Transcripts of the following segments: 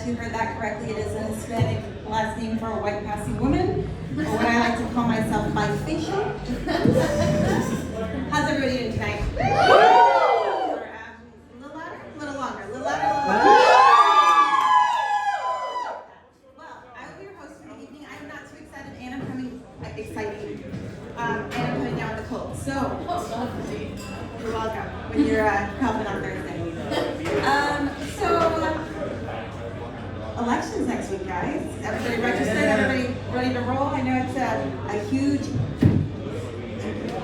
you heard that correctly. It is an Hispanic last name for a white passing woman, or what I like to call myself, bifacial. How's everybody doing tonight? A little louder? A little longer. A little louder? A little longer. Well, I will be your host for the evening. I am not too excited, and I'm coming exciting. And I'm coming down with a cold. So, you're welcome when you're helping on Thursday. Elections next week, guys. Everybody registered, everybody ready to roll. I know it's a huge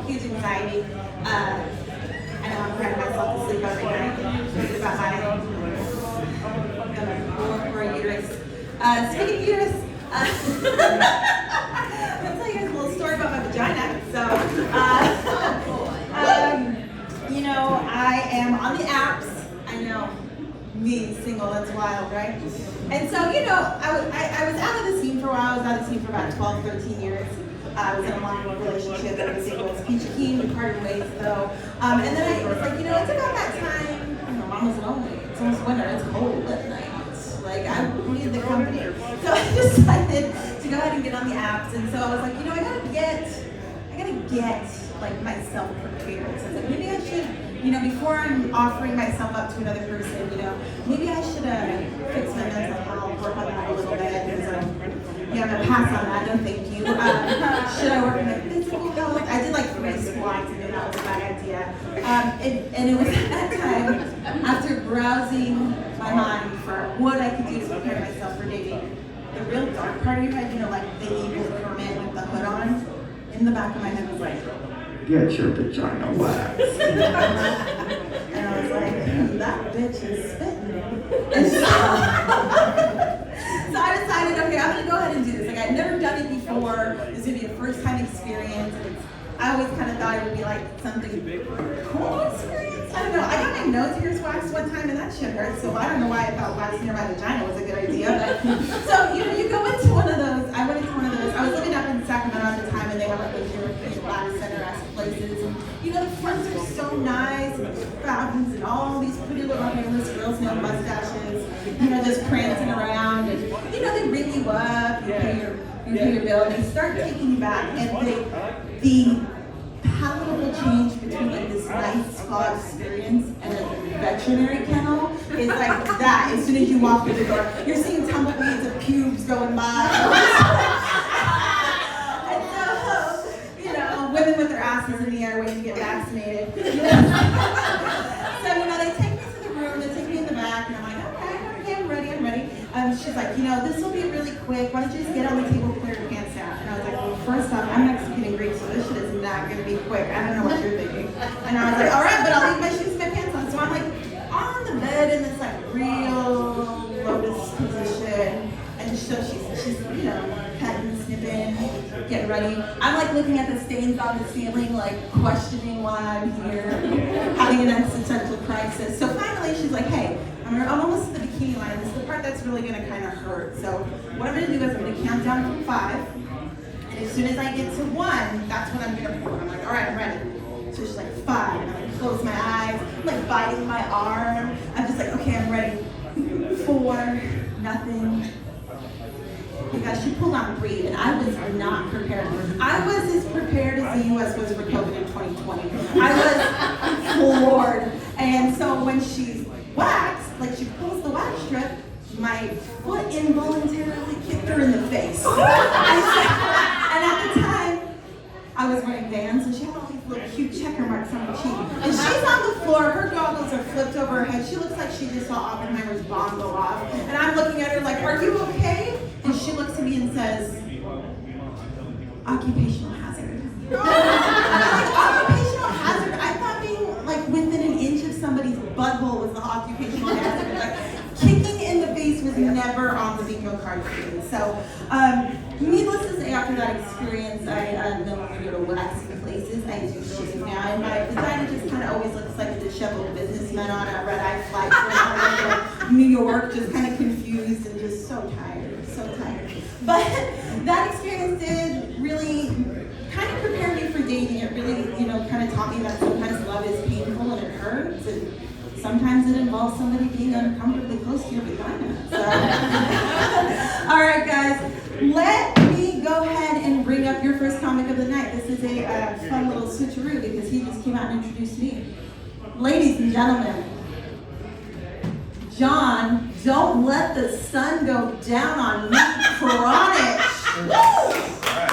anxiety. I know I'm crying myself to sleep every night thinking about my uterus. Speaking of uterus, I'll tell you guys a little story about my vagina. So, I am on the apps. I know. Me, single, that's wild, right? And so, I was out of the scene for a while. I was out of the scene for about 12, 13 years. I was in a long relationship. Everything was peachy keen. We parted ways, though. And then I was like, it's about that time. Mama's lonely. It's almost winter. It's cold at night. Like, I need the company. So I decided to go ahead and get on the apps. And so I was like, I gotta get myself prepared. So I was like, maybe I should, before I'm offering myself up to another person, maybe I should fix my mental health, work on that a little bit. I'm gonna pass on that. No, thank you. Should I work on my physical health? I did like 3 squats, and that was a bad idea. And it was at that time, after browsing my mind for what I could do to prepare myself for dating, the real dark part of your head, like the evil permit with the hood on, in the back of my head was like, get your vagina waxed. And I was like, that bitch is spitting. And so I decided, okay, I'm gonna go ahead and do this. Like, I'd never done it before. This is gonna be a first time experience. And I always kind of thought it would be like something cool experience. I don't know. I got my nose ears waxed one time and that shit hurt. So I don't know why I thought waxing near my vagina was a good idea. But so you go into one of those. I went into one of those. I was living up in Sacramento at the time, and they have like those European black center-esque places. And the fronts are so nice, and there's fountains, and all these pretty little hairless girls, mustaches, just prancing around, and they ring you up, you pay your bill, and they start taking you back, and the palatable change between like this nice spa experience and a veterinary kennel is like that. As soon as you walk through the door, you're seeing tumbleweeds of pubes going by. Women with their asses in the air waiting to get vaccinated. So, they take me to the room, they take me in the back, and I'm like, okay, I'm ready. She's like, this will be really quick. Why don't you just get on the table, clear your pants out? And I was like, well, first off, I'm Mexican and Greek, so this shit is not going to be quick. I don't know what you're thinking. And I was like, all right, but I'll leave my shoes and my pants on. So I'm like on the bed in this like real lotus position. And so she's cutting, snipping, getting ready. I'm like looking at the stains on the ceiling, like questioning why I'm here, having an existential crisis. So finally she's like, hey, I'm almost at the bikini line. This is the part that's really gonna kind of hurt. So what I'm gonna do is I'm gonna count down from 5. And as soon as I get to 1, that's when I'm gonna pour. I'm like, all right, I'm ready. So she's like, 5. And I'm like, close my eyes. I'm like biting my arm. I'm just like, okay, I'm ready. 4, nothing. Oh my gosh, she pulled on 3, and I was not prepared. I was as prepared as the U.S. was for COVID in 2020. I was floored. And so when she waxed, like she pulls the wax strip, my foot involuntarily kicked her in the face. And at the time, I was wearing Vans, and she had all these little cute checker marks on her cheek. And she's on the floor, her goggles are flipped over her head. She looks like she just saw Oppenheimer's bomb go off. And I'm looking at her like, are you okay? And she looks at me and says, occupational hazard. I'm like, occupational hazard? I thought being like within an inch of somebody's butthole was the occupational hazard. Like, kicking in the face was never on the bingo card for me. So, needless to say, after that experience, I no longer go to waxing places. I do shave now, and my vagina just kind of always looks like a disheveled businessman on a red-eye flight from New York, just kind of confused and just so tired. But that experience did really kind of prepare me for dating. It really, kind of taught me that sometimes love is painful and it hurts. And sometimes it involves somebody being uncomfortably close to your vagina. So. All right, guys, let me go ahead and bring up your first comic of the night. This is a fun little switcheroo because he just came out and introduced me. Ladies and gentlemen, John, Don't Let the Sun Go Down on Me, Chronic. Woo!